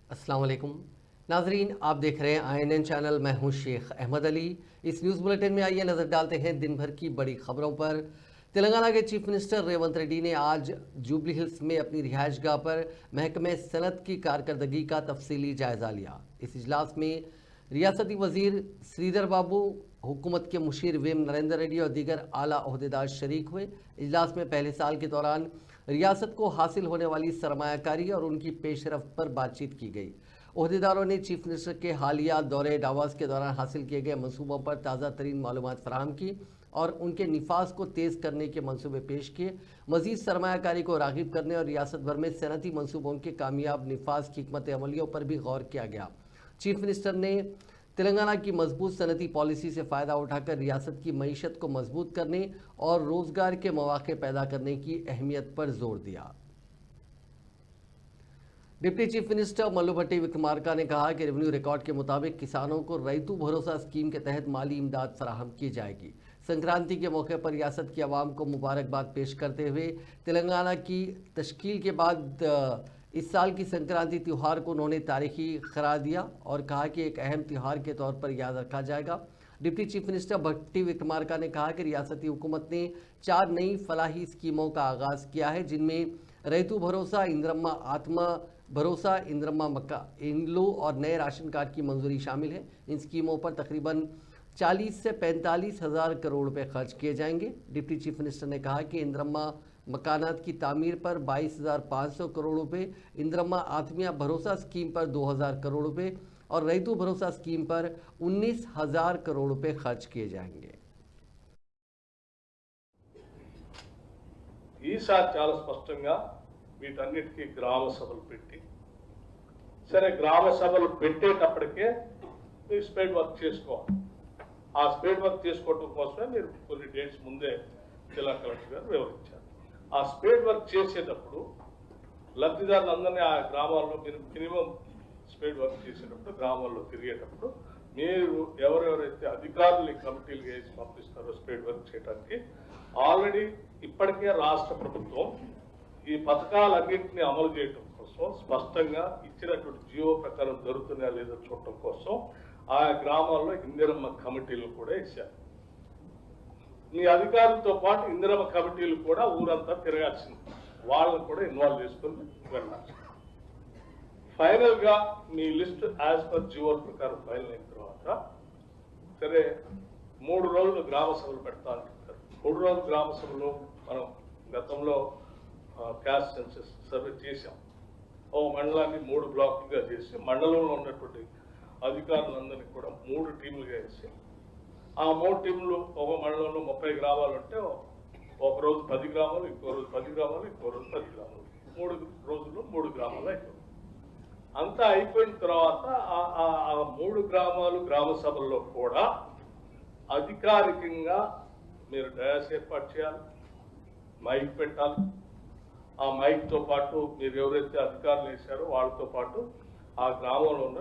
अस्सलाम वालेकुम नाजरीन, आप देख रहे हैं INN चैनल। मैं हूं शेख अहमद अली। इस न्यूज़ बुलेटिन में आइए नज़र डालते हैं दिन भर की बड़ी खबरों पर। तेलंगाना के चीफ मिनिस्टर रेवंत रेड्डी ने आज जुबली हिल्स में अपनी रिहाइशगाह पर महकमे सनत की कारकर्दगी का तफसीली जायज़ा लिया। इस इजलास में रियासती वजीर श्रीधर बाबू, हुकूमत के मुशीर वेम नरेंद्र रेड्डी और दीगर आला ओहदेदार शरीक हुए। इजलास में पहले साल के दौरान रियासत को हासिल होने वाली सरमायाकारी और उनकी पेशरफ्त पर बातचीत की गई। ओहदेदारों ने चीफ मिनिस्टर के हालिया दौरे डावास के दौरान हासिल किए गए मंसूबों पर ताज़ा तरीन मालूमात फराहम की और उनके निफाज को तेज़ करने के मंसूबे पेश किए। मज़ीद सरमायाकारी को राग़िब करने और रियासत भर में सनती मंसूबों के कामयाब निफाज की हिकमत अमलियों पर भी गौर किया गया। चीफ मिनिस्टर ने तेलंगाना की मजबूत सनती पॉलिसी से फ़ायदा उठाकर रियासत की मईशत को मजबूत करने और रोज़गार के मौक़े पैदा करने की अहमियत पर जोर दिया। डिप्टी चीफ मिनिस्टर मल्लू भट्टी विक्रमार्का ने कहा कि रेवेन्यू रिकॉर्ड के मुताबिक किसानों को रैतू भरोसा स्कीम के तहत माली इमदाद फराहम की जाएगी। संक्रांति के मौके पर रियासत की आवाम को मुबारकबाद पेश करते हुए तेलंगाना की तश्कील के बाद इस साल की संक्रांति त्यौहार को उन्होंने तारीखी करार दिया और कहा कि एक अहम त्यौहार के तौर पर याद रखा जाएगा। डिप्टी चीफ मिनिस्टर भट्टी विक्रमार्का ने कहा कि रियासती हुकूमत ने 4 नई फलाही स्कीमों का आगाज़ किया है, जिनमें रैतू भरोसा, इंद्रम्मा आत्मा भरोसा, इंद्रम्मा मक्का इंग्लू और नए राशन कार्ड की मंजूरी शामिल है। इन स्कीमों पर तकरीबन 40 से 45 हज़ार करोड़ रुपए खर्च किए जाएंगे। डिप्टी चीफ मिनिस्टर ने कहा कि इंद्रम्मा मकानात की तामीर पर 22,500 करोड़ रुपए, इंद्रम्मा आत्मिया भरोसा स्कीम पर 2,000 करोड़ रुपए और रैतू भरोसा स्कीम पर 19,000 करोड़ रुपए खर्च किए जाएंगे। ఈసారి చాలా స్పష్టంగా వీటన్నిటికీ గ్రామ సభలు పెట్టి, సరే గ్రామ సభలు పెట్టేటప్పటికే మీరు స్పీడ్ వర్క్ చేసుకోవాలి. ఆ స్పీడ్ వర్క్ చేసుకోవడం కోసమే మీరు కొన్ని డేట్స్ ముందే జిల్లా కలెక్టర్ గారు వివరించారు. ఆ స్పీడ్ వర్క్ చేసేటప్పుడు లబ్ధిదారులందరినీ ఆ గ్రామాల్లో మీరు మినిమం స్పీడ్ వర్క్ చేసేటప్పుడు గ్రామాల్లో తిరిగేటప్పుడు మీరు ఎవరెవరైతే అధికారులు కమిటీలు వేసి పంపిస్తారో స్పీడ్ వర్క్ చేయడానికి ఆల్రెడీ ఇప్పటికే రాష్ట్ర ప్రభుత్వం ఈ పథకాలన్నింటినీ అమలు చేయడం కోసం స్పష్టంగా ఇచ్చినటువంటి జియో ప్రకారం జరుగుతున్నాయా లేదో చూడటం కోసం ఆ గ్రామాల్లో ఇందిరమ్మ కమిటీలు కూడా ఇచ్చారు. మీ అధికారులతో పాటు ఇందిరమ్మ కమిటీలు కూడా ఊరంతా తిరగాల్సింది, వాళ్ళని కూడా ఇన్వాల్వ్ చేసుకుని వెళ్ళాలి. ఫైనల్ గా మీ లిస్ట్ యాజ్ పర్ జియో ప్రకారం ఫైనల్ అయిన తర్వాత సరే 3 రోజులు గ్రామ సభలు పెడతా అంటున్నారు. 3 రోజులు గ్రామ సభలో మనం గతంలో క్యాస్ట్ సెన్సస్ సర్వే చేశాం. ఓ మండలాన్ని 3 బ్లాకులుగా చేసి మండలంలో ఉన్నటువంటి అధికారులందరినీ కూడా 3 టీములుగా వేసి ఆ 3 టీంలు ఒక మండలంలో 30 గ్రామాలు ఉంటే ఒక రోజు 10 గ్రామాలు, ఇంకో రోజు 10 గ్రామాలు, ఇంకో రోజు 10 గ్రామాలు, 3 రోజుల్లో 3 గ్రామాలు అయిపోయింది. అంతా అయిపోయిన తర్వాత ఆ 3 గ్రామాలు గ్రామ సభల్లో కూడా అధికారికంగా మీరు డయాస్ ఏర్పాటు చేయాలి, మైక్ పెట్టాలి. ఆ మైక్తో పాటు మీరు ఎవరైతే అధికారులు వేశారో వాళ్ళతో పాటు ఆ గ్రామంలో ఉన్న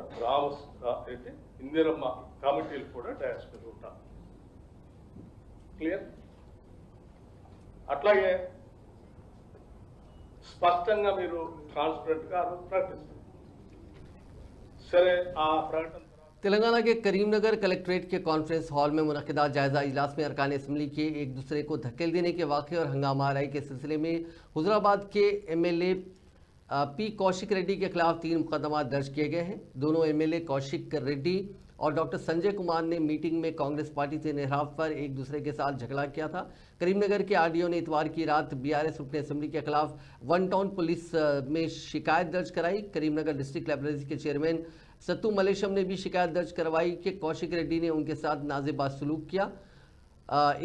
అయితే ఇందిరమ్మ కమిటీలు కూడా డయాస్ మీద ఉంటారు. క్లియర్? అట్లాగే స్పష్టంగా మీరు ట్రాన్స్పరెంట్ గా ప్రకటిస్తారు. సరే ఆ ప్రకటన तेलंगाना के करीमनगर कलेक्ट्रेट के कॉन्फ्रेंस हॉल में मुनक़िदा जायज़ा इजलास में अरकान असम्बली के एक दूसरे को धक्के देने के वाक़े और हंगामा आराई के सिलसिले में हुजराबाद के MLA पी कौशिक रेड्डी के खिलाफ 3 मुकदमा दर्ज किए गए हैं। दोनों MLA कौशिक रेड्डी और डॉक्टर संजय कुमार ने मीटिंग में कांग्रेस पार्टी से इन्हिराफ पर एक दूसरे के साथ झगड़ा किया था। करीमनगर के RDO ने इतवार की रात BRS रुकन असम्बली के खिलाफ 1 टाउन पुलिस में शिकायत दर्ज कराई। करीमनगर डिस्ट्रिक्ट लाइब्रेरी के चेयरमैन सत्तू मलेशम ने भी शिकायत दर्ज करवाई कि कौशिक रेड्डी ने उनके साथ नाज़ेबाज सलूक किया।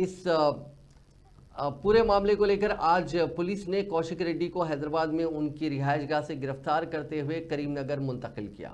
इस पूरे मामले को लेकर आज पुलिस ने कौशिक रेड्डी को हैदराबाद में उनकी रिहाइशगाह से गिरफ्तार करते हुए करीमनगर मुंतकिल किया।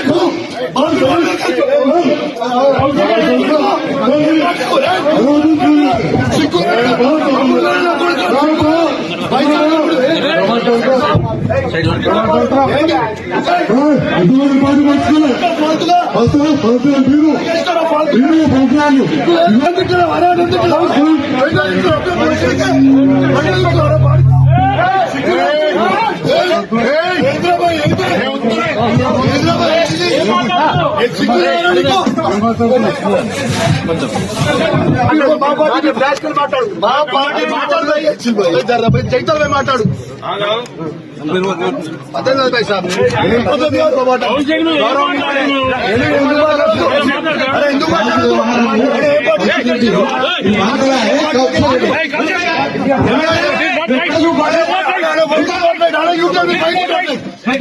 Come on, జైతల్ మాట్లాడు అదే కదా భాయ్ సాబ్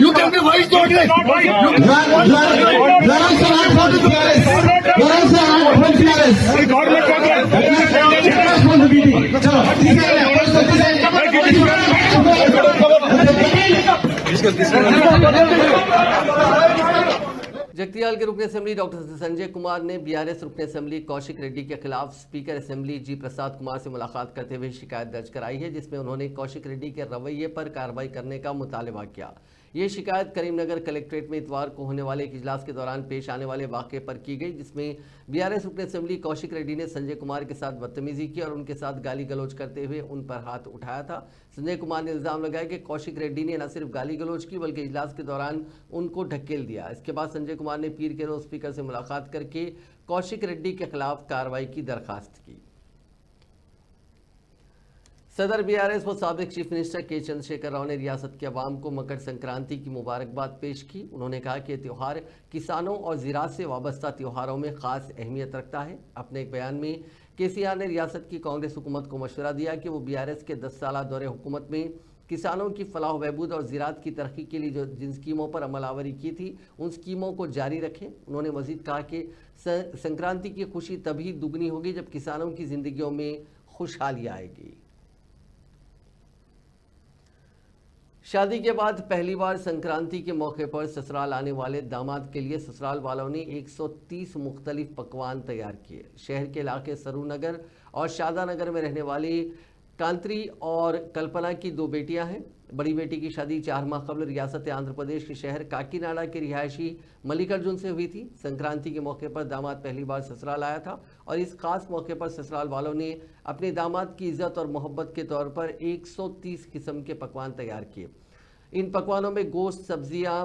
You can be vice president. Jagtial के रुकन असेंबली डॉक्टर संजय कुमार ने बीआरएस रुकन असेंबली कौशिक रेड्डी के खिलाफ स्पीकर असेंबली जी प्रसाद कुमार से मुलाकात करते हुए शिकायत दर्ज कराई है, जिसमें उन्होंने कौशिक रेड्डी के रवैये पर कार्रवाई करने का मुतालबा किया। ये शिकायत करीमनगर कलेक्ट्रेट में इतवार को होने वाले एक इजलास के दौरान पेश आने वाले वाक़े पर की गई, जिसमें बीआरएस रुकन असेंबली कौशिक रेड्डी ने संजय कुमार के साथ बदतमीजी की और उनके साथ गाली गलौज करते हुए उन पर हाथ उठाया था। संजय कुमार ने इल्जाम लगाया कि कौशिक रेड्डी ने न सिर्फ गाली गलौज की बल्कि इजलास के दौरान उनको ढकेल दिया। इसके बाद संजय कुमार ने पीर के रोज स्पीकर से मुलाकात करके कौशिक रेड्डी के खिलाफ कार्रवाई की दरखास्त की। सदर बीआरएस व साबिक चीफ मिनिस्टर के चंद्रशेखर राव ने रियासत के अवाम को मकर संक्रांति की मुबारकबाद पेश की। उन्होंने कहा कि यह त्यौहार किसानों और ज़राअत से वाबस्ता त्योहारों में ख़ास अहमियत रखता है। अपने एक बयान में केसीआर ने रियासत की कांग्रेस हुकूमत को मशवरा दिया कि वो बीआरएस के 10 साला दौरे हुकूमत में किसानों की फलाह बहबूद और ज़राअत की तरक्की के लिए जिन स्कीमों पर अमलावरी की थी उन स्कीमों को जारी रखें। उन्होंने मज़ीद कहा कि संक्रांति की खुशी तभी दुगनी होगी जब किसानों की ज़िंदगियों में खुशहाली आएगी। शादी के बाद पहली बार संक्रांति के मौके पर ससुराल आने वाले दामाद के लिए ससुराल वालों ने 130 मुख्तलिफ पकवान तैयार किए। शहर के इलाके सरूनगर और शादानगर में रहने वाली कांत्री और कल्पना की 2 बेटियां हैं। बड़ी बेटी की शादी 4 माह कबल रियासत आंध्र प्रदेश के शहर काकीनाडा के रिहायशी मल्लिकार्जुन से हुई थी। संक्रांति के मौके पर दामाद पहली बार ससुराल आया था और इस खास मौके पर ससुराल वालों ने अपने दामाद की इज्जत और मोहब्बत के तौर पर 130 किस्म के पकवान तैयार किए। इन पकवानों में गोश्त, सब्जियां,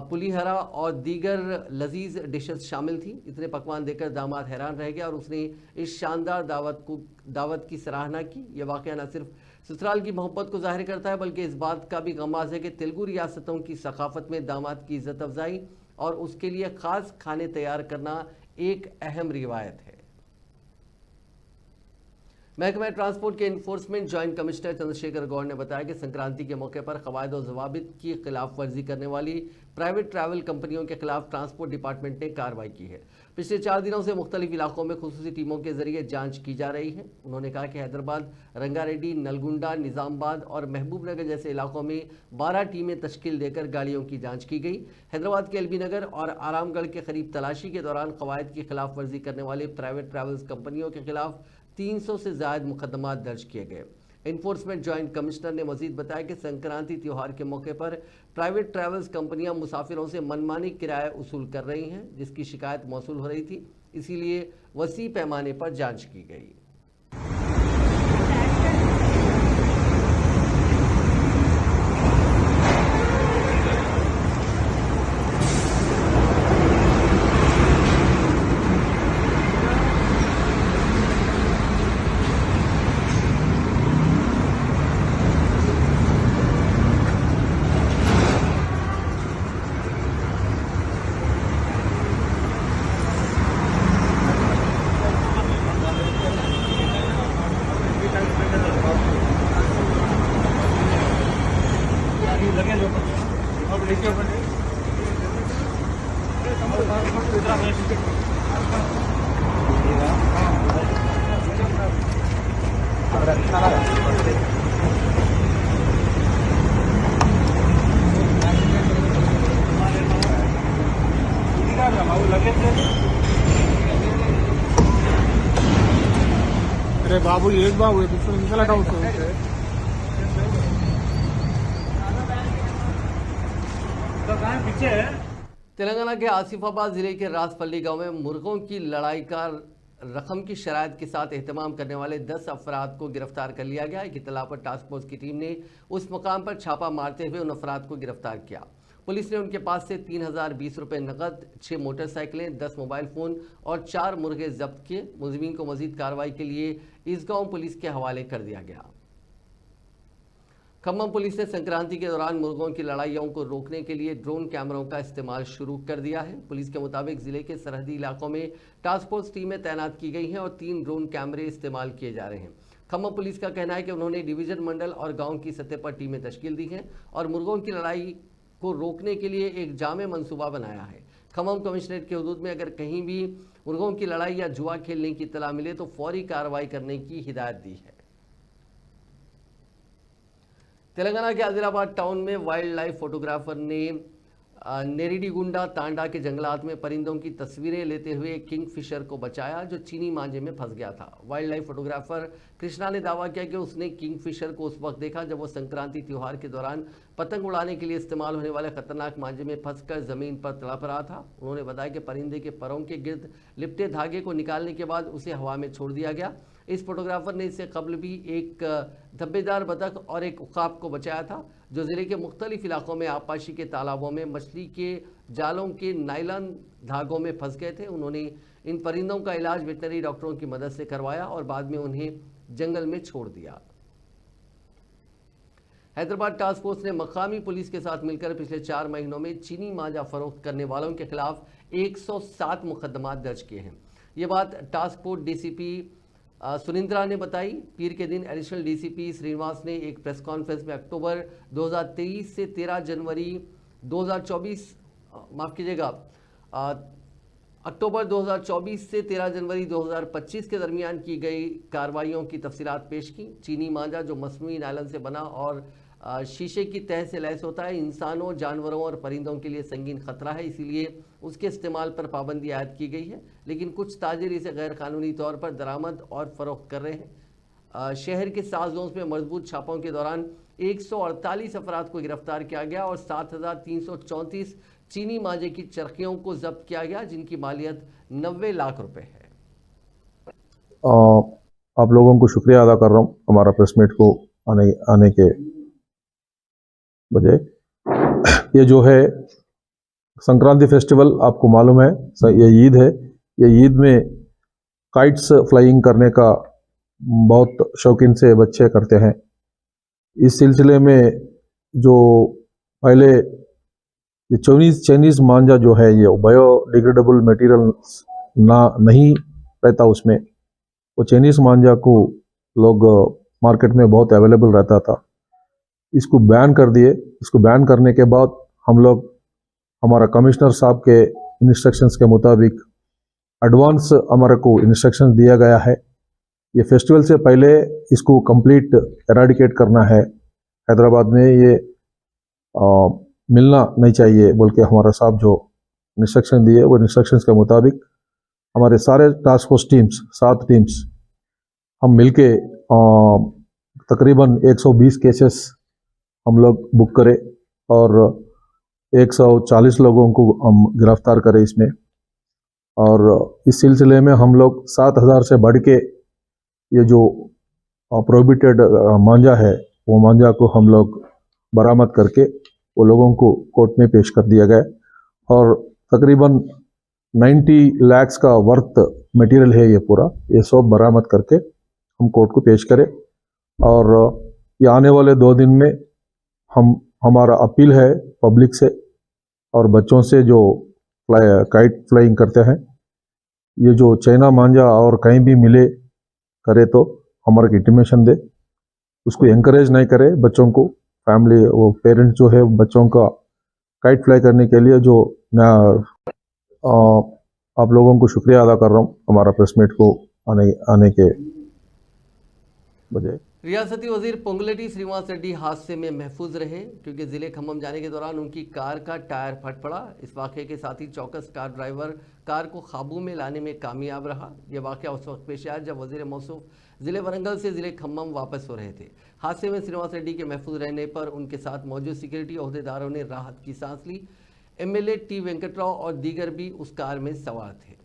पुलीहरा और दीगर लजीज डिशेस शामिल थी। इतने पकवान देखकर दामाद हैरान रह गया और उसने इस शानदार दावत की सराहना की। यह वाक़या न सिर्फ ससुराल की मोहब्बत को जाहिर करता है बल्कि इस बात का भी गमाज़ है कि तेलुगु रियासतों की सकाफत में दामाद की इज्जत अफजाई और उसके लिए ख़ास खाने तैयार करना एक अहम रिवायत है। महकमा ट्रांसपोर्ट के enforcement joint commissioner Chandrashekhar Gaur ने बताया कि संक्रांति के मौके पर कवायद और ज़वाबित की खिलाफ वर्जी करने वाली प्राइवेट ट्रैवल कंपनियों के खिलाफ ट्रांसपोर्ट डिपार्टमेंट ने कार्रवाई की है। पिछले 4 दिनों से मुख्तलिफ इलाकों में खुसूसी टीमों के जरिए जांच की जा रही है। उन्होंने कहा कि हैदराबाद, रंगारेड्डी, नलगुंडा, निज़ामबाद और महबूबनगर जैसे इलाकों में 12 टीमें तश्कील देकर गाड़ियों की जाँच की गई। हैदराबाद के एलबी नगर और आरामगढ़ के करीब तलाशी के दौरान कवायद की खिलाफ वर्जी करने वाले प्राइवेट ट्रैवल्स कंपनियों के खिलाफ 300 से ज़ायद मुकदमात दर्ज किए गए। इन्फोर्समेंट जॉइंट कमिश्नर ने मजीद बताया कि संक्रांति त्यौहार के मौके पर प्राइवेट ट्रैवल्स कंपनियां मुसाफिरों से मनमानी किराया वसूल कर रही हैं, जिसकी शिकायत मौसूल हो रही थी। इसीलिए वसी पैमाने पर जांच की गई। लगे अरे बाबू एक बाबू दुसरा का पीछे तेलंगाना के आसिफाबाद जिले के रासपल्ली गांव में मुर्गों की लड़ाई का रकम की शराइत के साथ एहतमाम करने वाले 10 अफराद को गिरफ्तार कर लिया गया। एक इत्तला पर टास्क फोर्स की टीम ने उस मकाम पर छापा मारते हुए उन अफराद को गिरफ्तार किया। पुलिस ने उनके पास से 3020 रुपये नकद, 6 मोटरसाइकिलें, 10 मोबाइल फ़ोन और 4 मुर्गे जब्त किए। मुलजिमीन को मजीद कार्रवाई के लिए इसगांव पुलिस के हवाले कर दिया गया। खम्मम पुलिस ने संक्रांति के दौरान मुर्गों की लड़ाइयों को रोकने के लिए ड्रोन कैमरों का इस्तेमाल शुरू कर दिया है। पुलिस के मुताबिक जिले के सरहदी इलाकों में टास्क फोर्स टीमें तैनात की गई हैं और 3 ड्रोन कैमरे इस्तेमाल किए जा रहे हैं। खम्मम पुलिस का कहना है कि उन्होंने डिवीजन, मंडल और गांव की सतह पर टीमें तश्कील दी हैं और मुर्गों की लड़ाई को रोकने के लिए एक जामे मंसूबा बनाया है। खम्मम कमिश्नरेट के हुदूद में अगर कहीं भी मुर्गों की लड़ाई या जुआ खेलने की इत्तला मिले तो फौरी कार्रवाई करने की हिदायत दी है। तेलंगाना के आदिलाबाद टाउन में वाइल्ड लाइफ फोटोग्राफर ने नेरिडीगुंडा तांडा के जंगलात में परिंदों की तस्वीरें लेते हुए एक किंगफिशर को बचाया जो चीनी मांझे में फंस गया था। वाइल्ड लाइफ फोटोग्राफर कृष्णा ने दावा किया कि उसने किंगफिशर को उस वक्त देखा जब वो संक्रांति त्यौहार के दौरान पतंग उड़ाने के लिए इस्तेमाल होने वाले खतरनाक मांझे में फंसकर जमीन पर तड़प रहा था। उन्होंने बताया कि परिंदे के परों के गिर्द लिपटे धागे को निकालने के बाद उसे हवा में छोड़ दिया गया। इस फोटोग्राफर ने इससे कबल भी एक धब्बेदार बतख और एक उकाब को बचाया था जो जिले के मुख्तलिफ इलाकों में आबपाशी के तालाबों में मछली के जालों के नायलॉन धागों में फंस गए थे। उन्होंने इन परिंदों का इलाज वेटनरी डॉक्टरों की मदद से करवाया और बाद में उन्हें जंगल में छोड़ दिया। हैदराबाद टास्क फोर्स ने मकामी पुलिस के साथ मिलकर पिछले 4 महीनों में चीनी मांझा फरोख्त करने वालों के खिलाफ 107 मुकदमा दर्ज किए हैं। ये बात टास्क फोर्स डीसीपी सुनिंद्रा ने बताई। पीर के दिन एडिशनल डीसीपी श्रीनिवास ने एक प्रेस कॉन्फ्रेंस में अक्टूबर 2023 से 13 जनवरी 2024 अक्टूबर 2024 से 13 जनवरी 2025 के दरमियान की गई कार्रवाइयों की तफसीलात पेश की। चीनी मांझा जो मस्नूई नायलॉन से बना और शीशे की तह से लैस होता है, इंसानों, जानवरों और परिंदों के लिए संगीन खतरा है, इसीलिए उसके इस्तेमाल पर पाबंदी आयद की गई है। लेकिन कुछ ताजिर इसे गैर कानूनी तौर पर दरामद और फरोख्त कर रहे हैं। शहर के 7 जोन्स में मजबूत छापों के दौरान 148 अफराद को गिरफ्तार किया गया और 7334 चीनी मांझे की चरखियों को जब्त किया गया जिनकी मालियत 90 लाख रुपए है। आप लोगों को शुक्रिया अदा कर रहा हूँ हमारा प्रेस मीट को आने के बजाय। ये जो है संक्रांति फेस्टिवल आपको मालूम है, ये ईद है। ये ईद में काइट्स फ्लाइंग करने का बहुत शौकीन से बच्चे करते हैं। इस सिलसिले में जो पहले ये चाइनीज मांझा जो है ये बायोडिग्रेडेबल मटेरियल नहीं रहता उसमें, वो चाइनीज मांझा को लोग मार्केट में बहुत अवेलेबल रहता था, इसको बैन कर दिए। इसको बैन करने के बाद हम लोग हमारा कमिश्नर साहब के इंस्ट्रक्शंस के मुताबिक एडवांस हमारे को इंस्ट्रक्शंस दिया गया है। ये फेस्टिवल से पहले इसको कंप्लीट एराडिकेट करना है। हैदराबाद में ये मिलना नहीं चाहिए बोल के हमारा साहब जो इंस्ट्रक्शन दिए वो इंस्ट्रक्शंस के मुताबिक हमारे सारे टास्क फोर्स टीम्स 7 टीम्स हम मिलके तकरीबन 120 केसेस हम लोग बुक करें और 140 लोगों को हम गिरफ्तार करें इसमें। और इस सिलसिले में हम लोग 7000 से बढ़ के ये जो प्रोहिबिटेड मांझा है वो मांझा को हम लोग बरामद करके वो लोगों को कोर्ट में पेश कर दिया गया और तकरीबन 90 लाख का वर्थ मटेरियल है ये पूरा, ये सब बरामद करके हम कोर्ट को पेश करें। और ये आने वाले 2 दिन में हमारा अपील है पब्लिक से और बच्चों से जो काइट फ्लाइंग करते हैं, ये जो चाइना मांझा और कहीं भी मिले करे तो हमारे को इंटीमेशन दे, उसको एनकरेज नहीं करे। बच्चों को फैमिली वो पेरेंट्स जो है बच्चों का काइट फ्लाई करने के लिए जो आप लोगों को शुक्रिया अदा कर रहा हूँ हमारा प्रेस मीट को आने के बजाय। रियासती वजीर पोंगलेटी श्रीनिवास रेड्डी हादसे में महफूज रहे क्योंकि जिले खम्मम जाने के दौरान उनकी कार का टायर फट पड़ा। इस वाक़े के साथ ही चौकस कार ड्राइवर कार को काबू में लाने में कामयाब रहा। यह वाक़या उस वक्त पेश आया जब वजीर मौसूफ जिले वरंगल से जिले खम्मम वापस हो रहे थे। हादसे में श्रीनिवास रेड्डी के महफूज रहने पर उनके साथ मौजूद सिक्योरिटी अहदेदारों ने राहत की सांस ली। MLA टी वेंकटराव और दीगर भी उस कार में सवार थे।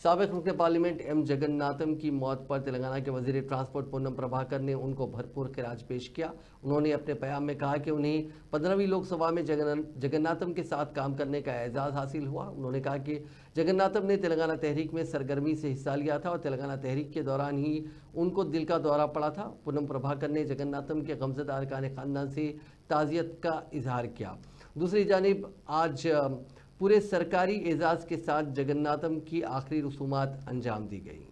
साबिक रुकने पार्लियामेंट M जगन्नाथम की मौत पर तेलंगाना के वजीर ट्रांसपोर्ट पूनम प्रभाकर ने उनको भरपूर खिराज पेश किया। उन्होंने अपने बयान में कहा कि उन्हें 15वीं लोकसभा में जगन्नाथम के साथ काम करने का एजाज़ हासिल हुआ। उन्होंने कहा कि जगन्नाथम ने तेलंगाना तहरीक में सरगर्मी से हिस्सा लिया था और तेलंगाना तहरीक के दौरान ही उनको दिल का दौरा पड़ा था। पूनम प्रभाकर ने जगन्नाथम के गमज़दा अरकान ख़ानदान से ताज़ियत का इजहार किया। दूसरी जानिब आज पूरे सरकारी एजाज के साथ जगन्नाथम की आखिरी रसूमात अंजाम दी गई।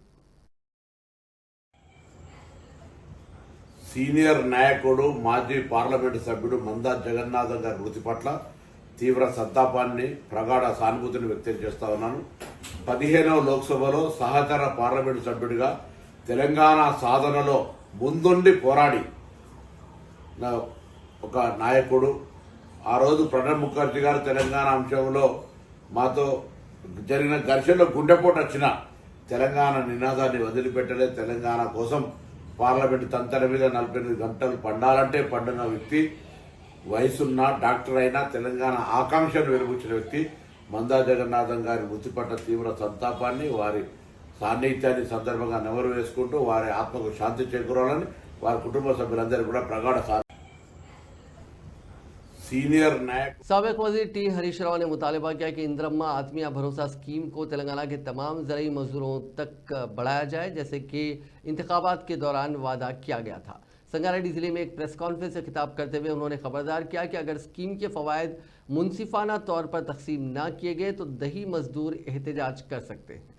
సీనియర్ నాయకుడు మాజీ పార్లమెంటు సభ్యుడు మందా జగన్నాథం గారి మృతి పట్ల తీవ్ర సంతాపాన్ని ప్రగాఢ సానుభూతిని వ్యక్తం చేస్తా ఉన్నాను. 15వ లోక్సభలో సహకార పార్లమెంటు సభ్యుడిగా తెలంగాణ సాధనలో ముందుండి పోరాడి ఒక నాయకుడు. ఆ రోజు ప్రణబ్ ముఖర్జీ గారు తెలంగాణ అంశంలో మాతో జరిగిన ఘర్షణలో గుండెపోటు వచ్చిన తెలంగాణ నినాదాన్ని వదిలిపెట్టలే. తెలంగాణ కోసం పార్లమెంటు తంతెల మీద 48 గంటలు పండాలంటే పండిన వ్యక్తి, వయసున్న డాక్టర్ అయినా తెలంగాణ ఆకాంక్షను వెలుగుచ్చిన వ్యక్తి మందా జగన్నాథం గారి మృతి పట్ల తీవ్ర సంతాపాన్ని, వారి సాన్నిధ్యాన్ని సందర్భంగా నెమరు వేసుకుంటూ వారి ఆత్మకు శాంతి చేకూరాలని వారి కుటుంబ సభ్యులందరూ కూడా ప్రగాఢ सीनियर नायक साबिक वजीर टी हरीश राव ने मुतालबा किया कि इंद्रम्मा आत्मीय भरोसा स्कीम को तेलंगाना के तमाम ज़रूरी मजदूरों तक बढ़ाया जाए जैसे कि इंतखाबात के दौरान वादा किया गया था। संगारेड्डी जिले में एक प्रेस कॉन्फ्रेंस से खिताब करते हुए उन्होंने खबरदार किया कि अगर स्कीम के फवायद मुनसिफाना तौर पर तकसीम न किए गए तो दही मजदूर एहतजाज कर सकते हैं।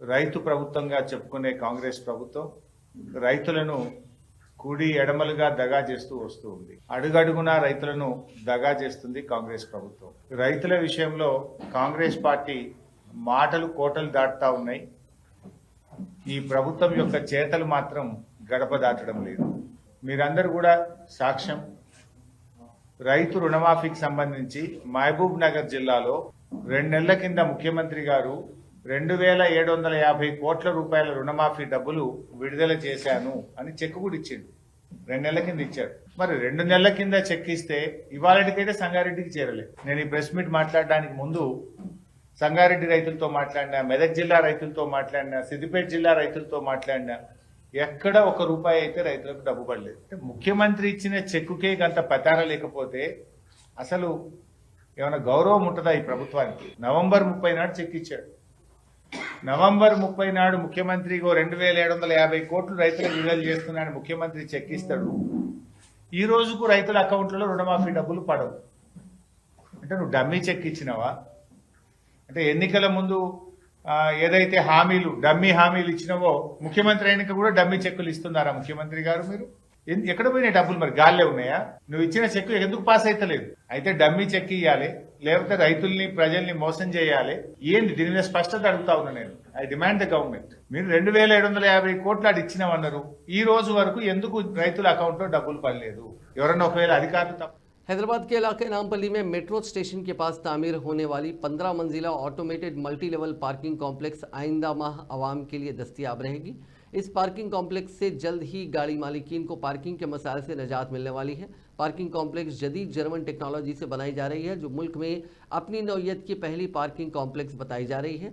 రైతు ప్రభుత్వంగా చెప్పుకునే కాంగ్రెస్ ప్రభుత్వం రైతులను కూడి ఎడమలుగా దగా చేస్తూ వస్తూ ఉంది. అడుగడుగునా రైతులను దగా చేస్తుంది కాంగ్రెస్ ప్రభుత్వం. రైతుల విషయంలో కాంగ్రెస్ పార్టీ మాటలు కోటలు దాటుతా ఉన్నాయి. ఈ ప్రభుత్వం యొక్క చేతలు మాత్రం గడప దాటడం లేదు. మీరందరూ కూడా సాక్ష్యం. రైతు రుణమాఫీకి సంబంధించి మహబూబ్ నగర్ జిల్లాలో 2 నెలల కింద ముఖ్యమంత్రి గారు 2750 కోట్ల రూపాయల రుణమాఫీ డబ్బులు విడుదల చేశాను అని చెక్ కూడా ఇచ్చిండు. 2 నెలల కింద ఇచ్చాడు. మరి 2 నెలల కింద చెక్ ఇస్తే ఇవాళకైతే సంగారెడ్డికి చేరలేదు. నేను ఈ ప్రెస్ మీట్ మాట్లాడడానికి ముందు సంగారెడ్డి రైతులతో మాట్లాడినా, మెదక్ జిల్లా రైతులతో మాట్లాడినా, సిద్దిపేట జిల్లా రైతులతో మాట్లాడినా ఎక్కడ 1 రూపాయి అయితే రైతులకు డబ్బు పడలేదు. ముఖ్యమంత్రి ఇచ్చిన చెక్కుకే గంత పతార లేకపోతే అసలు ఏమైనా గౌరవం ఉంటుందా ఈ ప్రభుత్వానికి? నవంబర్ 30 నాడు చెక్ ఇచ్చాడు. నవంబర్ 30 నాడు ముఖ్యమంత్రి 2750 కోట్లు రైతులకు విడుదల చేస్తున్నాడు ముఖ్యమంత్రి చెక్ ఇస్తాడు. ఈ రోజుకు రైతుల అకౌంట్లలో రుణమాఫీ డబ్బులు పడవు. అంటే నువ్వు డమ్మీ చెక్ ఇచ్చినావా? అంటే ఎన్నికల ముందు ఏదైతే హామీలు డమ్మీ హామీలు ఇచ్చినావో ముఖ్యమంత్రి అయినాక కూడా డమ్మీ చెక్కులు ఇస్తున్నారా ముఖ్యమంత్రి గారు? మీరు ఎక్కడ పోయినాయి డబ్బులు? మరి గాల్లే ఉన్నాయా? నువ్వు ఇచ్చిన చెక్కు ఎందుకు పాస్ అయితలేదు? అయితే డమ్మీ చెక్ ఇవ్వాలి, లేకపోతే రైతుల్ని ప్రజల్ని మోసం చేయాలి. ఏంది దీని మీద స్పష్టత అడుగుతా ఉన్నా నేను. I demand the government. మీరు 2750 కోట్లు అటు ఇచ్చినామన్నారు. ఈ రోజు వరకు ఎందుకు రైతుల అకౌంట్ లో డబ్బులు పడలేదు? ఎవరన్నా ఒకవేళ అధికారులు हैदराबाद के इलाके नामपल्ली में मेट्रो स्टेशन के पास तामीर होने वाली 15 मंजिला automated multi level parking complex आइंदा माह आवाम के लिए दस्तयाब रहेगी। इस पार्किंग कॉम्प्लेक्स से जल्द ही गाड़ी मालिकीन को पार्किंग के मसाइल से निजात मिलने वाली है। पार्किंग कॉम्प्लेक्स जदीद जर्मन टेक्नोलॉजी से बनाई जा रही है, जो मुल्क में अपनी नौयत की पहली पार्किंग कॉम्प्लेक्स बताई जा रही है।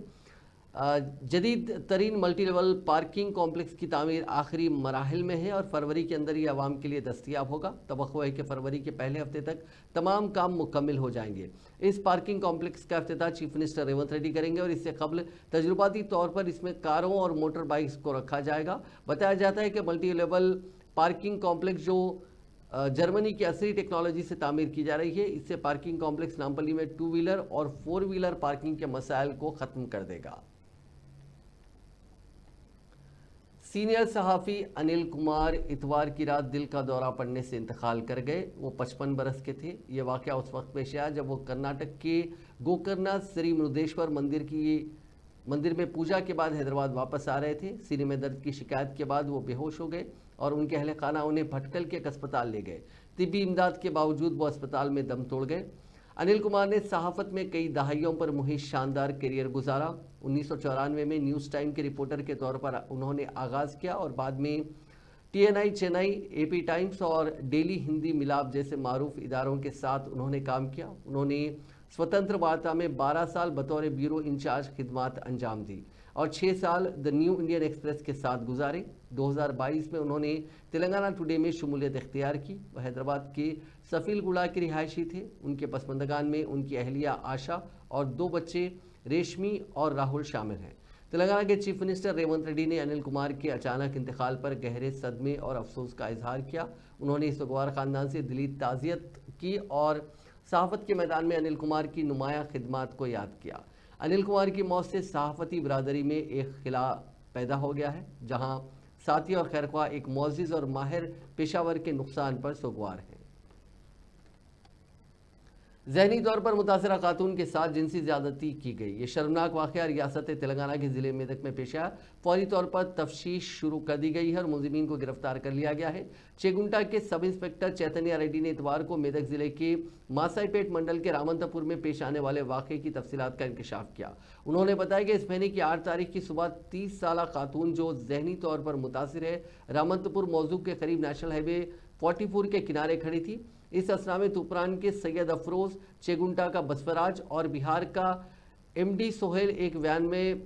जदीद तरीन मल्टी लेवल पार्किंग कॉम्प्लेक्स की तामीर आखिरी मराहिल में है और फरवरी के अंदर ये आवाम के लिए दस्तयाब होगा। तवक्को है कि फरवरी के पहले हफ्ते तक तमाम काम मुकम्मल हो जाएंगे। इस पार्किंग कॉम्प्लेक्स का इफ्तिताह चीफ मिनिस्टर रेवंत रेड्डी करेंगे और इससे कबल तजुर्बाती तौर पर इसमें कारों और मोटर बाइक्स को रखा जाएगा। बताया जाता है कि मल्टी लेवल पार्किंग कॉम्प्लेक्स जो जर्मनी की असली टेक्नोलॉजी से तामीर की जा रही है, इससे पार्किंग कॉम्प्लेक्स नामपल्ली में 2 व्हीलर और 4 व्हीलर पार्किंग के मसाइल को ख़त्म कर देगा। सीनियर सहाफ़ी अनिल कुमार इतवार की रात दिल का दौरा पड़ने से इंतकाल कर गए। वो 55 बरस के थे। ये वाक़या उस वक्त पेश आया जब वो कर्नाटक के गोकर्णा श्री मृदेश्वर मंदिर में पूजा के बाद हैदराबाद वापस आ रहे थे। सीने में दर्द की शिकायत के बाद वो बेहोश हो गए और उनके अहले खाना उन्हें भटकल के एक अस्पताल ले गए। तिब्बी इमदाद के बावजूद वो अस्पताल में दम तोड़ गए। अनिल कुमार ने सहाफत में कई दहाइयों पर मुहित शानदार करियर गुजारा। 1994 में न्यूज़ टाइम के रिपोर्टर के तौर पर उन्होंने आगाज़ किया और बाद में TNI चेन्नई, AP टाइम्स और डेली हिंदी मिलाप जैसे मारूफ इदारों के साथ उन्होंने काम किया। उन्होंने स्वतंत्र वार्ता में 12 साल बतौर ब्यूरो इंचार्ज खिदमात अंजाम दी और 6 साल द न्यू इंडियन एक्सप्रेस के साथ गुजारे। 2022 में उन्होंने तेलंगाना टुडे में शमूलियत इख्तियार की। वह हैदराबाद के सफीलगुड़ा के रिहायशी थे। उनके पसमंदगान में उनकी अहलिया आशा और 2 बच्चे रेशमी और राहुल शामिल हैं। तेलंगाना के चीफ मिनिस्टर रेवंत रेड्डी ने अनिल कुमार के अचानक इंतकाल पर गहरे सदमे और अफसोस का इजहार किया। उन्होंने इस सुगवार ख़ानदान से दिली ताज़ियत की और सहाफ़त के मैदान में अनिल कुमार की नुमाया खिदमात को याद किया। अनिल कुमार की मौत से सहाफ़ती बरादरी में एक खिला पैदा हो गया है, जहां साथी और खैरख्वाह एक मुअज़्ज़िज़ और माहिर पेशावर के नुकसान पर सुगवार है। ज़हनी तौर पर मुतासरा खातून के साथ जिनसी ज़्यादती की गई। ये शर्मनाक वाक़या रियासत तेलंगाना के ज़िले मेदक में पेश आया। फौरी तौर पर तफ्तीश शुरू कर दी गई है और मुलजिमीन को गिरफ्तार कर लिया गया है। चेगुंटा के सब इंस्पेक्टर चैतन्य रेड्डी ने इतवार को मेदक ज़िले के मासाईपेट मंडल के रामंतपुर में पेश आने वाले वाक़े की तफसीलात का इंकशाफ किया। उन्होंने बताया कि इस महीने की 8 तारीख की सुबह 30 साला खातून जो ज़हनी तौर पर मुतासिर है, रामंतपुर मौजू के करीब नेशनल हाईवे 44 के किनारे खड़ी थी। इस असना में तुपरान के सैयद अफरोज़, चेगुंटा का बसवराज और बिहार का MD सोहेल एक वैन में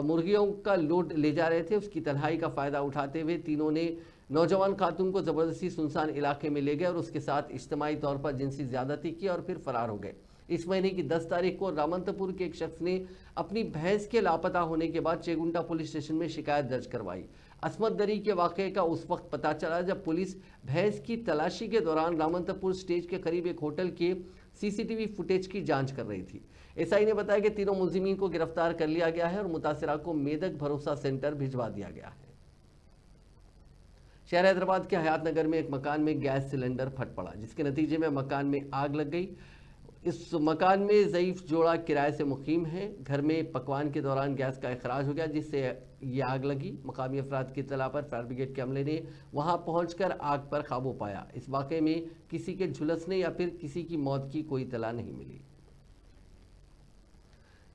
मुर्गियों का लोड ले जा रहे थे। उसकी तन्हाई का फ़ायदा उठाते हुए तीनों ने नौजवान खातून को ज़बरदस्ती सुनसान इलाके में ले गए और उसके साथ इज्तिमाई तौर पर जिनसी ज़्यादती की और फिर फ़रार हो गए। इस महीने की 10 तारीख को रामंतपुर के एक शख्स ने अपनी भैंस के लापता होने के बाद चेगुंटा पुलिस स्टेशन में शिकायत दर्ज करवाई। असमत दरी के वाक़े का उस वक्त पता चला जब पुलिस भैंस की तलाशी के दौरान रामंतपुर स्टेज के करीब एक होटल के CCTV फुटेज की जांच कर रही थी। SI ने बताया कि तीनों मुलजिमीन को गिरफ्तार कर लिया गया है और मुतासिरा को मेदक भरोसा सेंटर भिजवा दिया गया है। शहर हैदराबाद के हयात नगर में एक मकान में गैस सिलेंडर फट पड़ा, जिसके नतीजे में मकान में आग लग गई। इस मकान में ज़ईफ़ जोड़ा किराए से मुकीम है। घर में पकवान के दौरान गैस का इखराज हो गया, जिससे ये आग लगी। मकामी अफराद की इत्तला पर फायर ब्रिगेड के अमले ने वहां पहुंचकर आग पर काबू पाया। इस वाक़े में किसी के झुलसने या फिर किसी की मौत की कोई इत्तला नहीं मिली।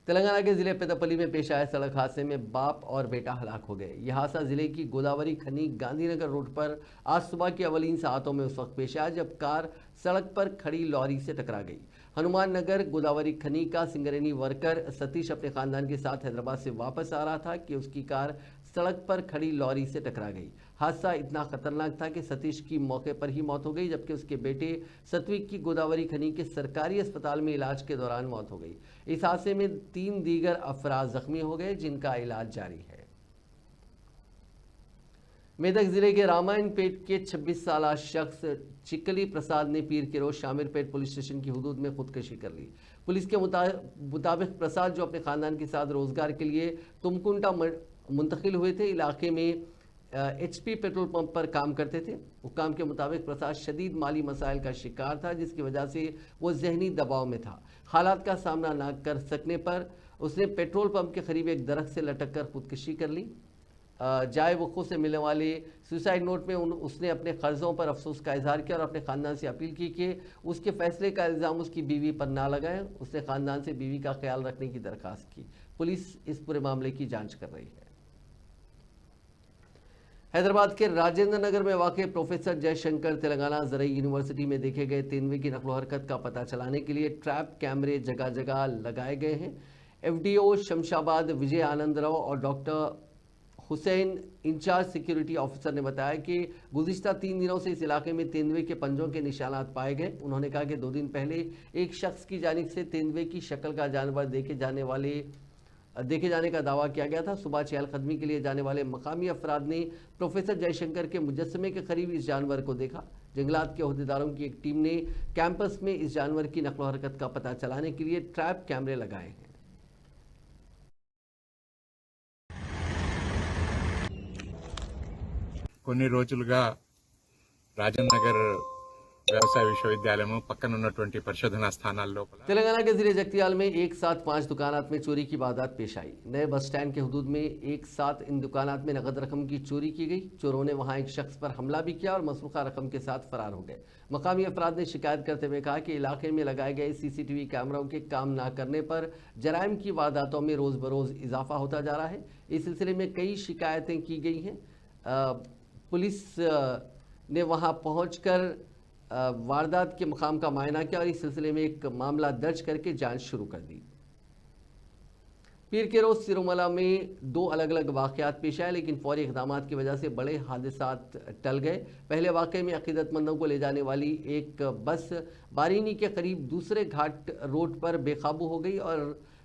तेलंगाना के जिले पेदपल्ली में पेश आए सड़क हादसे में बाप और बेटा हलाक हो गए। यह हादसा जिले की गोदावरी खनी गांधीनगर रोड पर आज सुबह की अवलीन सातों में उस वक्त पेश आया जब कार सड़क पर खड़ी लॉरी से टकरा गई। हनुमान नगर गोदावरी खनी का सिंगरेनी वर्कर सतीश अपने खानदान के साथ हैदराबाद से वापस आ रहा था कि उसकी कार सड़क पर खड़ी लॉरी से टकरा गई। हादसा इतना खतरनाक था कि सतीश की मौके पर ही मौत हो गई, जबकि उसके बेटे सत्विक की गोदावरी खनी के सरकारी अस्पताल में इलाज के दौरान मौत हो गई। इस हादसे में 3 दीगर अफराद जख्मी हो गए, जिनका इलाज जारी है। मेदक जिले के रामायण पेट के 26 साला शख्स चिकली प्रसाद ने पीर के रोज शामिरपेट पुलिस स्टेशन की हुदूद में खुदकशी कर ली। पुलिस के मुताबिक प्रसाद, जो अपने खानदान के साथ रोजगार के लिए तुमकुंटा मुंतकिल हुए थे, इलाके में HP पेट्रोल पंप पर काम करते थे। हुक्काम के मुताबिक प्रसाद शदीद माली मसाइल का शिकार था, जिसकी वजह से वो जहनी दबाव में था। हालात का सामना न कर सकने पर उसने पेट्रोल पंप के करीब एक दरख्त से लटक कर खुदकशी कर ली। जाए वक़ू से मिलने वाले सुसाइड नोट में उसने अपने कर्ज़ों पर अफसोस का इजहार किया और अपने ख़ानदान से अपील की कि उसके फ़ैसले का इल्ज़ाम उसकी बीवी पर ना लगाएं। उसने ख़ानदान से बीवी का ख्याल रखने की दरख्वास्त की। पुलिस इस पूरे मामले की जांच कर रही है। हैदराबाद के राजेंद्र नगर में वाक़ प्रोफेसर जयशंकर तेलंगाना ज़रई यूनिवर्सिटी में देखे गए तेंदुए की नकलो हरकत का पता चलाने के लिए ट्रैप कैमरे जगह जगह लगाए गए हैं। FDO शमशाबाद विजय आनंद राव और doctor Hussain incharge security officer ने बताया कि गुज़िश्ता 3 दिनों से इस इलाके में तेंदुए के पंजों के निशानात पाए गए। उन्होंने कहा कि 2 दिन पहले एक शख्स की जानिब से तेंदुए की शक्ल का जानवर देखे जाने का दावा किया गया था। सुबह चहलकदमी के लिए जाने वाले मकामी अफराद ने प्रोफेसर जयशंकर के मुजस्समे के करीब इस जानवर को देखा। जंगलात के अहदेदारों की एक टीम ने कैंपस में इस जानवर की नकलो हरकत का पता चलाने के लिए ट्रैप कैमरे लगाए हैं। కొన్ని రోజులుగా రాజన్ నగర్ వ్యవసాయ విశ్వవిద్యాలయము పక్కన ఉన్నటువంటి పరిశోధనా స్థానాల లోపల तेलंगाना के जिले जगतियाल में एक साथ 5 दुकानात में चोरी की वारदात पेश आई। नए बस स्टैंड के हुदूद में एक साथ इन दुकानात में नगद रकम की चोरी की गई। चोरों ने वहां एक शख्स पर हमला भी किया और मसरूका रकम के साथ फरार हो गए। मकामी अफराद ने शिकायत करते हुए कहा कि इलाके में लगाए गए सीसीटीवी कैमरों के काम न करने पर जराइम की वारदातों में रोज़ बरोज़ इजाफा होता जा रहा है। इस सिलसिले में कई शिकायतें की गई हैं। पुलिस ने वहां पहुंचकर वारदात के मकाम का मायना किया और इस सिलसिले में एक मामला दर्ज करके जांच शुरू कर दी। पीर के रोज सिरोमला में 2 अलग अलग वाक़यात पेश आए, लेकिन फौरी इक़दाम की वजह से बड़े हादसात टल गए। पहले वाक़े में अक़ीदतमंदों को ले जाने वाली एक बस बारीनी के करीब दूसरे घाट रोड पर बेकाबू हो गई और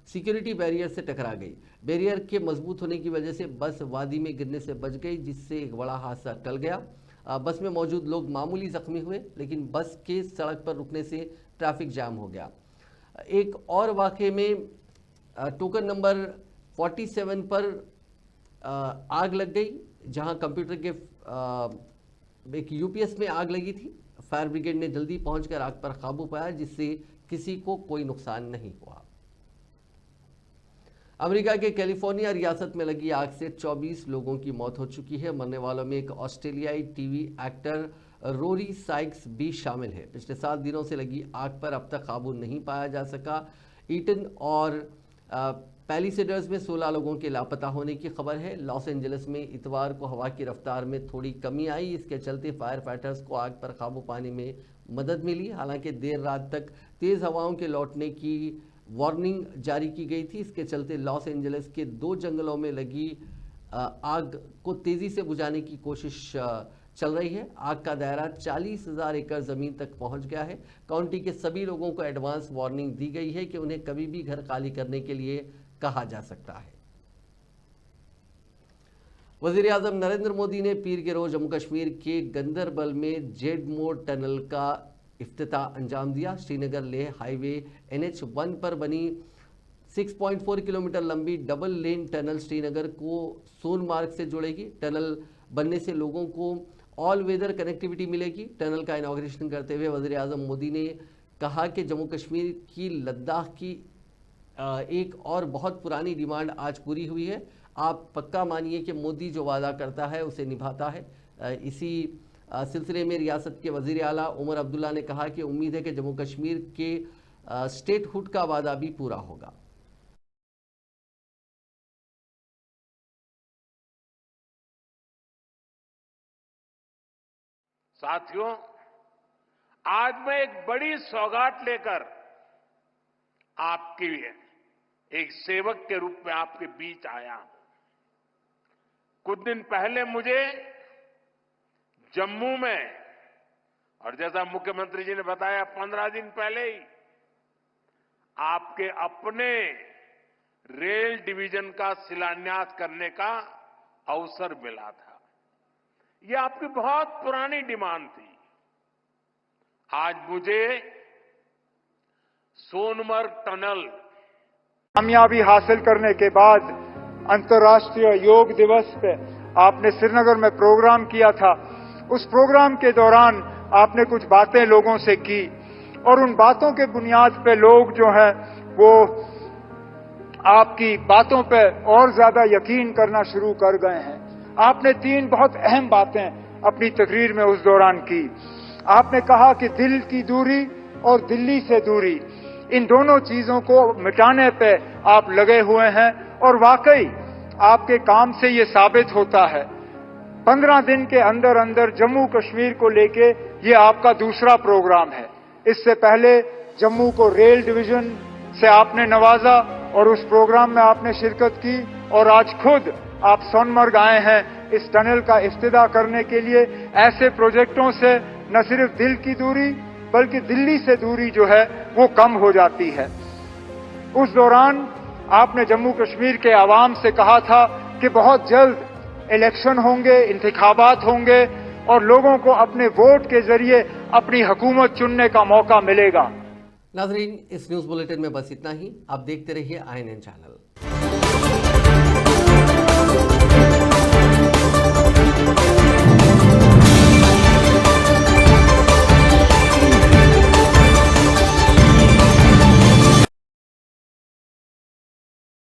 सिक्योरिटी बैरियर से टकरा गई। बैरियर के मजबूत होने की वजह से बस वादी में गिरने से बच गई, जिससे एक बड़ा हादसा टल गया। बस में मौजूद लोग मामूली जख्मी हुए, लेकिन बस के सड़क पर रुकने से ट्रैफिक जाम हो गया। एक और वाक़े में टोकन नंबर 47 पर आग लग गई, जहां कंप्यूटर के एक यूपीएस में आग लगी थी। फायर ब्रिगेड ने जल्दी पहुंचकर आग पर काबू पाया, जिससे किसी को कोई नुकसान नहीं हुआ। अमेरिका के कैलिफोर्निया रियासत में लगी आग से 24 लोगों की मौत हो चुकी है। मरने वालों में एक ऑस्ट्रेलियाई टीवी एक्टर रोरी साइक्स भी शामिल है। पिछले 7 दिनों से लगी आग पर अब तक काबू नहीं पाया जा सका। ईटन और पैलिसेडर्स में 16 लोगों के लापता होने की खबर है। लॉस एंजलिस में इतवार को हवा की रफ्तार में थोड़ी कमी आई, इसके चलते फायर फाइटर्स को आग पर काबू पाने में मदद मिली। हालांकि देर रात तक तेज़ हवाओं के लौटने की वार्निंग जारी की गई थी। इसके चलते लॉस एंजलिस के 2 जंगलों में लगी आग को तेज़ी से बुझाने की कोशिश चल रही है। आग का दायरा 40,000 एकड़ ज़मीन तक पहुंच गया है। काउंटी के सभी लोगों को एडवांस वार्निंग दी गई है कि उन्हें कभी भी घर खाली करने के लिए कहा जा सकता है। वज़ीर आज़म नरेंद्र मोदी ने पीर के रोज़ जम्मू कश्मीर के गंदरबल में जेडमोर टनल का इफ्तिताह अंजाम दिया। श्रीनगर लेह हाईवे NH1 पर बनी 6.4 किलोमीटर लंबी डबल लेन टनल श्रीनगर को सोनमार्ग से जोड़ेगी। टनल बनने से लोगों को ऑल वेदर कनेक्टिविटी मिलेगी। टनल का इनॉग्रेशन करते हुए वज़ीर आज़म मोदी ने कहा कि जम्मू कश्मीर की लद्दाख की एक और बहुत पुरानी डिमांड आज पूरी हुई है। आप पक्का मानिए कि मोदी जो वादा करता है उसे निभाता है। इसी सिलसिले में रियासत के वज़ीर आला उमर अब्दुल्ला ने कहा कि उम्मीद है कि जम्मू कश्मीर के स्टेटहुड का वादा भी पूरा होगा। साथियों, आज मैं एक बड़ी सौगात लेकर आपके एक सेवक के रूप में आपके बीच आया हूं। कुछ दिन पहले मुझे जम्मू में, और जैसा मुख्यमंत्री जी ने बताया 15 दिन पहले ही आपके अपने रेल डिवीजन का शिलान्यास करने का अवसर मिला था। यह आपकी बहुत पुरानी डिमांड थी। आज मुझे सोनमर्ग टनल कामयाबी हासिल करने के बाद अंतर्राष्ट्रीय योग दिवस पे आपने श्रीनगर में प्रोग्राम किया था। उस प्रोग्राम के दौरान आपने कुछ बातें लोगों से की और उन बातों के बुनियाद पे लोग जो हैं वो आपकी बातों पे और ज्यादा यकीन करना शुरू कर गए हैं। आपने 3 बहुत अहम बातें अपनी तकरीर में उस दौरान की। आपने कहा कि दिल की दूरी और दिल्ली से दूरी, इन दोनों चीजों को मिटाने पे आप लगे हुए हैं और वाकई आपके काम से ये साबित होता है। 15 दिन के अंदर अंदर जम्मू कश्मीर को लेके ये आपका दूसरा प्रोग्राम है। इससे पहले जम्मू को रेल डिवीजन से आपने नवाजा और उस प्रोग्राम में आपने शिरकत की और आज खुद आप सोनमर्ग आए हैं इस टनल का इफ्तिताह करने के लिए। ऐसे प्रोजेक्टों से न सिर्फ दिल की दूरी बल्कि दिल्ली से दूरी जो है वो कम हो जाती है। उस दौरान आपने जम्मू कश्मीर के आवाम से कहा था कि बहुत जल्द इलेक्शन होंगे, इंतखाबात होंगे और लोगों को अपने वोट के जरिए अपनी हुकूमत चुनने का मौका मिलेगा। नाज़रीन, इस न्यूज़ बुलेटिन में बस इतना ही। आप देखते रहिए INN चैनल।